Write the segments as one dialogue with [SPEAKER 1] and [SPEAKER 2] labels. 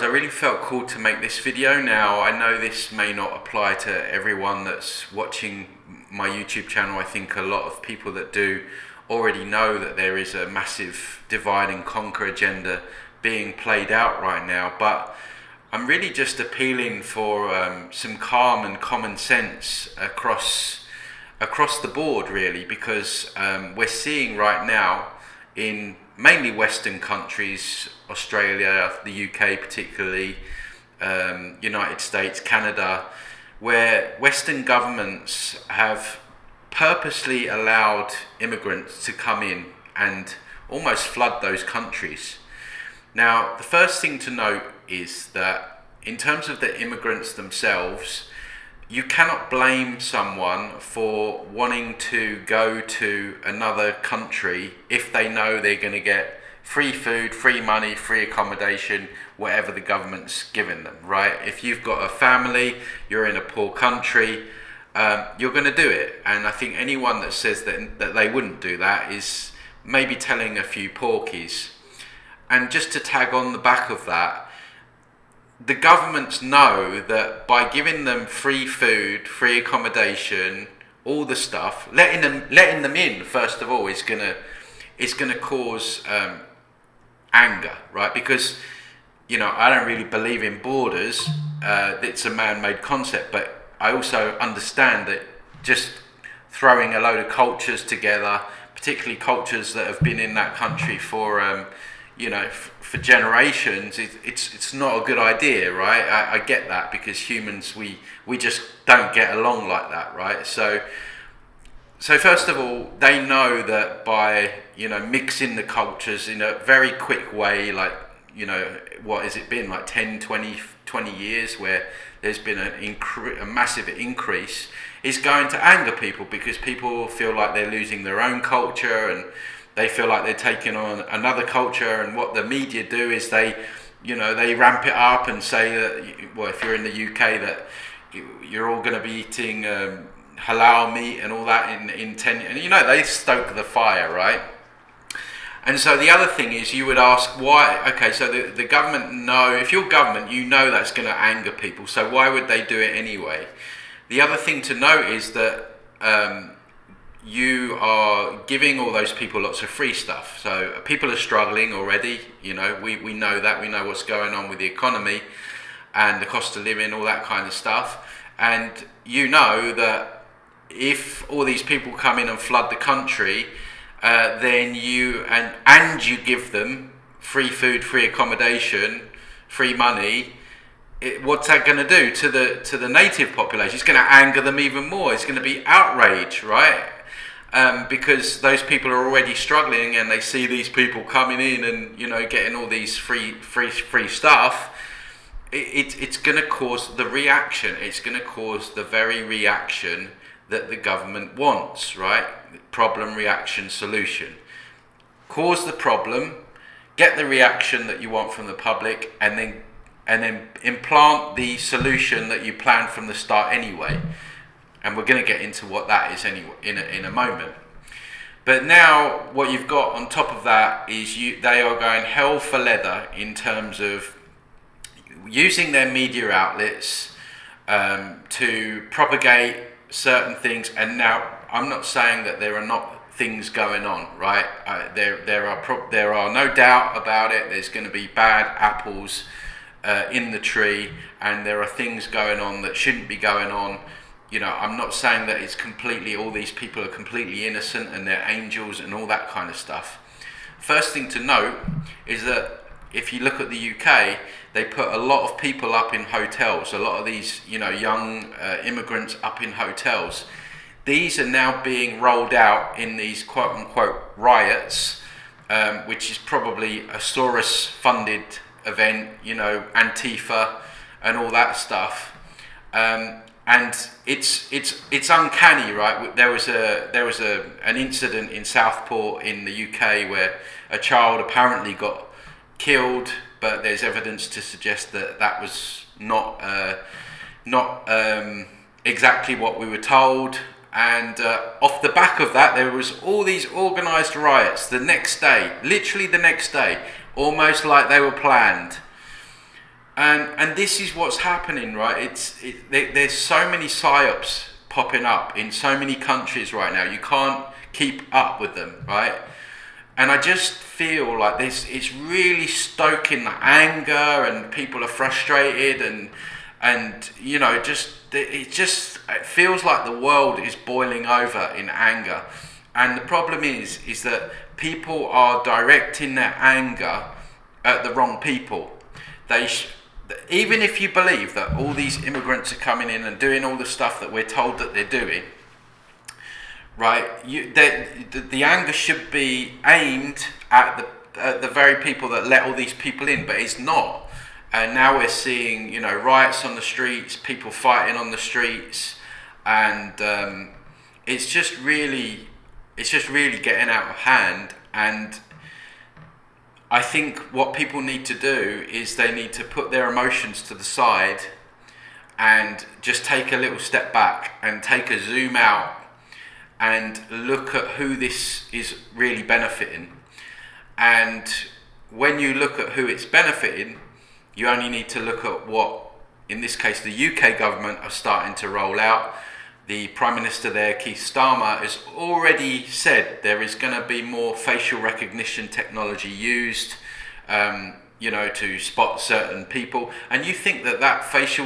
[SPEAKER 1] I really felt called to make this video. Now, I know this may not apply to everyone that's watching my YouTube channel. I think a lot of people that do already know that there is a massive divide and conquer agenda being played out right now, but I'm really just appealing for some calm and common sense across the board, really, because we're seeing right now in mainly Western countries, Australia, the UK particularly, United States, Canada, where Western governments have purposely allowed immigrants to come in and almost flood those countries. Now, the first thing to note is that in terms of the immigrants themselves, you cannot blame someone for wanting to go to another country if they know they're going to get free food, free money, free accommodation, whatever the government's given them, right? If you've got a family, you're in a poor country, you're going to do it. And I think anyone that says that they wouldn't do that is maybe telling a few porkies. And just to tag on the back of that, the governments know that by giving them free food, free accommodation, all the stuff, letting them in first of all is gonna cause anger, right? Because I don't really believe in borders. It's a man-made concept, but I also understand that just throwing a load of cultures together, particularly cultures that have been in that country for for generations, it's not a good idea, right? I get that, because humans, we just don't get along like that, right? So first of all, they know that by mixing the cultures in a very quick way, like what has it been, like 10, 20 years, where there's been a massive increase, is going to anger people, because people feel like they're losing their own culture, and they feel like they're taking on another culture. And what the media do is they ramp it up and say that, well, if you're in the UK, that you're all going to be eating halal meat and all that in 10, and they stoke the fire, right? And so the other thing is, you would ask why. Okay, so the government know, if you're government, that's going to anger people, so why would they do it anyway? The other thing to note is that you are giving all those people lots of free stuff. So people are struggling already. We know that. We know what's going on with the economy and the cost of living, all that kind of stuff. And that if all these people come in and flood the country, then you give them free food, free accommodation, free money. What's that going to do to the native population? It's going to anger them even more. It's going to be outrage, right? Because those people are already struggling, and they see these people coming in and getting all these free stuff. It's going to cause the reaction. It's going to cause the very reaction that the government wants, right? Problem, reaction, solution. Cause the problem, get the reaction that you want from the public, and then implant the solution that you planned from the start anyway. And we're going to get into what that is in a moment. But now what you've got on top of that is they are going hell for leather in terms of using their media outlets to propagate certain things. And now I'm not saying that there are not things going on, right? There are no doubt about it. There's going to be bad apples in the tree, and there are things going on that shouldn't be going on. I'm not saying that all these people are completely innocent and they're angels and all that kind of stuff. First thing to note is that if you look at the UK, they put a lot of people up in hotels, a lot of these, young immigrants up in hotels. These are now being rolled out in these quote unquote riots, which is probably a Soros funded event, Antifa and all that stuff. And it's uncanny, right? There was an incident in Southport in the UK where a child apparently got killed, but there's evidence to suggest that was not exactly what we were told. And off the back of that, there was all these organised riots the next day, literally the next day, almost like they were planned. And this is what's happening, right? There's so many psyops popping up in so many countries right now. You can't keep up with them, right? And I just feel like it's really stoking the anger, and people are frustrated, and you know, it feels like the world is boiling over in anger. And the problem is that people are directing their anger at the wrong people. Even if you believe that all these immigrants are coming in and doing all the stuff that we're told that they're doing, right? The anger should be aimed at the very people that let all these people in, but it's not. And now we're seeing, you know, riots on the streets, people fighting on the streets, and it's just really getting out of hand. And I think what people need to do is they need to put their emotions to the side and just take a little step back and take a zoom out and look at who this is really benefiting. And when you look at who it's benefiting, you only need to look at what, in this case, the UK government are starting to roll out. The Prime Minister there, Keir Starmer, has already said there is going to be more facial recognition technology used, you know, to spot certain people. And you think that facial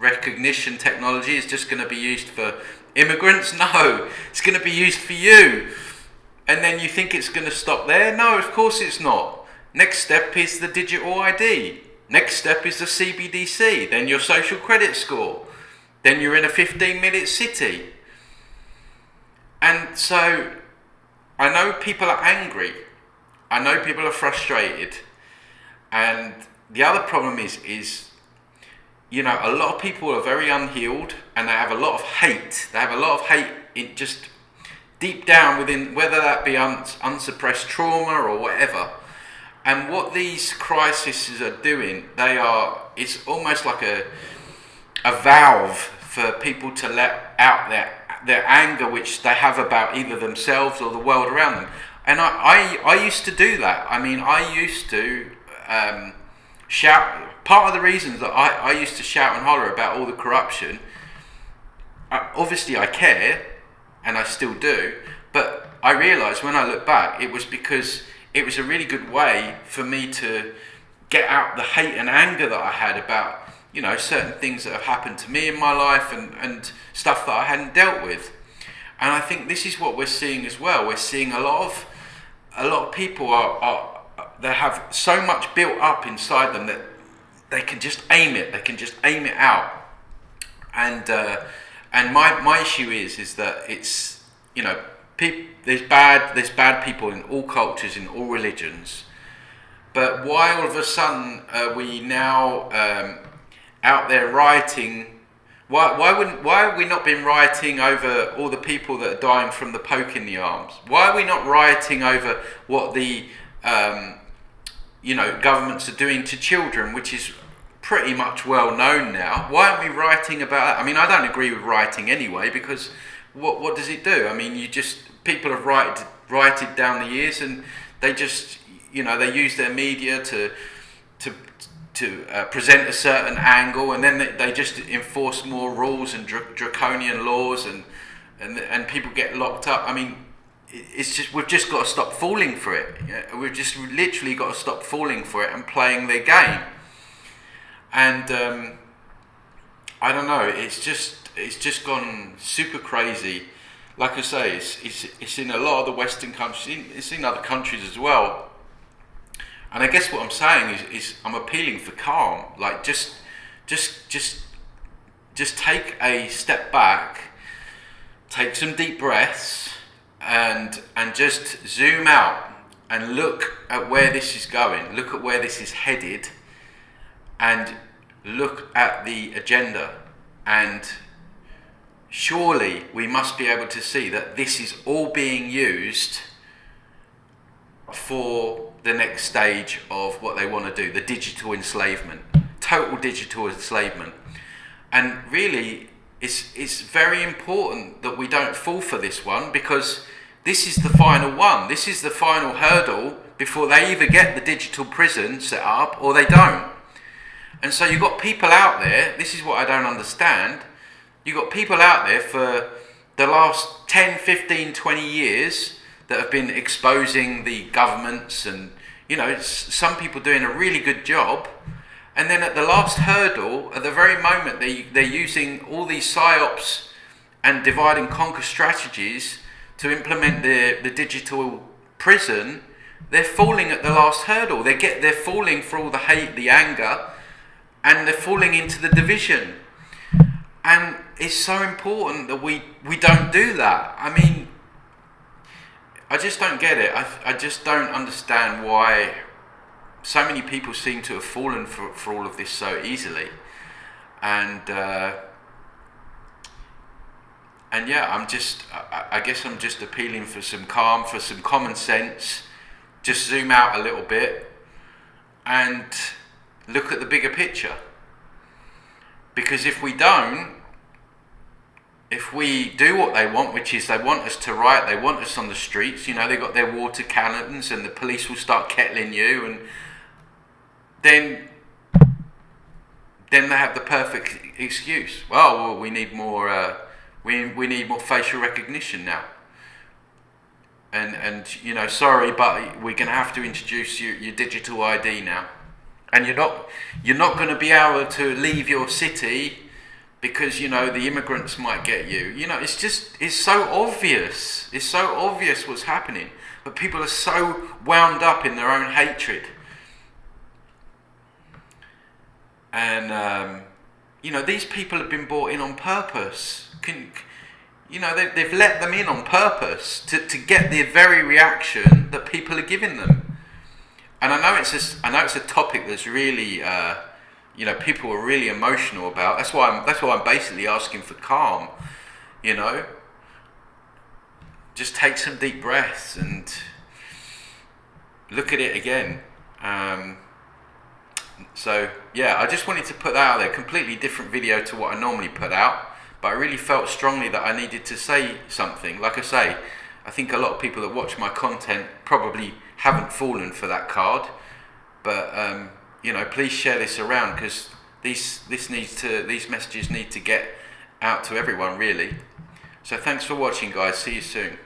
[SPEAKER 1] recognition technology is just going to be used for immigrants? No, it's going to be used for you. And then you think it's going to stop there? No, of course it's not. Next step is the digital ID. Next step is the CBDC. Then your social credit score. Then you're in a 15-minute city. And so I know people are angry. I know people are frustrated. And the other problem is, you know, a lot of people are very unhealed, and they have a lot of hate. They have a lot of hate in just deep down within, whether that be unsuppressed trauma or whatever. And what these crises are doing, it's almost like a valve for people to let out their anger, which they have about either themselves or the world around them. And I used to do that. I mean, I used to shout. Part of the reasons that I used to shout and holler about all the corruption, obviously I care, and I still do, but I realised when I look back, it was because it was a really good way for me to get out the hate and anger that I had about, you know, certain things that have happened to me in my life, and stuff that I hadn't dealt with. And I think this is what we're seeing as well. We're seeing a lot of people they have so much built up inside them that they can just aim it. They can just aim it out. And my issue is that it's, you know, there's bad people in all cultures, in all religions. But why all of a sudden are we now out there rioting? Why have we not been rioting over all the people that are dying from the poke in the arms? Why are we not rioting over what the you know, governments are doing to children, which is pretty much well known now? Why aren't we rioting about that? I mean, I don't agree with rioting anyway, because what does it do? I mean, people have rioted down the years, and they just, you know, they use their media to present a certain angle, and then they just enforce more rules and draconian laws, and people get locked up. I mean, it's just, we've just got to stop falling for it. We've just literally got to stop falling for it and playing their game. And I don't know, it's just gone super crazy. Like I say, it's in a lot of the Western countries. It's in other countries as well. And I guess what I'm saying is I'm appealing for calm. Like just take a step back, take some deep breaths, and just zoom out and look at where this is going. Look at where this is headed, and look at the agenda. And surely we must be able to see that this is all being used for the next stage of what they want to do, the digital enslavement, total digital enslavement. And really, it's very important that we don't fall for this one, because this is the final one. This is the final hurdle before they either get the digital prison set up or they don't. And so you've got people out there, this is what I don't understand, you've got people out there for the last 10, 15, 20 years that have been exposing the governments and, you know, some people doing a really good job, and then at the last hurdle, at the very moment they're using all these psyops and divide and conquer strategies to implement the digital prison, they're falling at the last hurdle. They're falling for all the hate, the anger, and they're falling into the division. And it's so important that we don't do that. I mean, I just don't get it. I just don't understand why so many people seem to have fallen for all of this so easily. And yeah, I guess I'm just appealing for some calm, for some common sense. Just zoom out a little bit and look at the bigger picture. Because if we do what they want, which is they want us to riot, they want us on the streets, you know, they got their water cannons and the police will start kettling you, and then they have the perfect excuse. Well, we need more, we need more facial recognition now. And you know, sorry, but we're going to have to introduce your digital ID now. And you're not going to be able to leave your city because, you know, the immigrants might get you. You know, it's so obvious. It's so obvious what's happening. But people are so wound up in their own hatred. And, you know, these people have been brought in on purpose. You know, they've let them in on purpose to get the very reaction that people are giving them. And I know it's a topic that's really, you know, people are really emotional about. That's why I'm basically asking for calm. You know, just take some deep breaths and look at it again. So yeah, I just wanted to put that out there. Completely different video to what I normally put out, but I really felt strongly that I needed to say something. Like I say, I think a lot of people that watch my content probably haven't fallen for that card, but you know, please share this around, because these messages need to get out to everyone, really. So thanks for watching, guys. See you soon.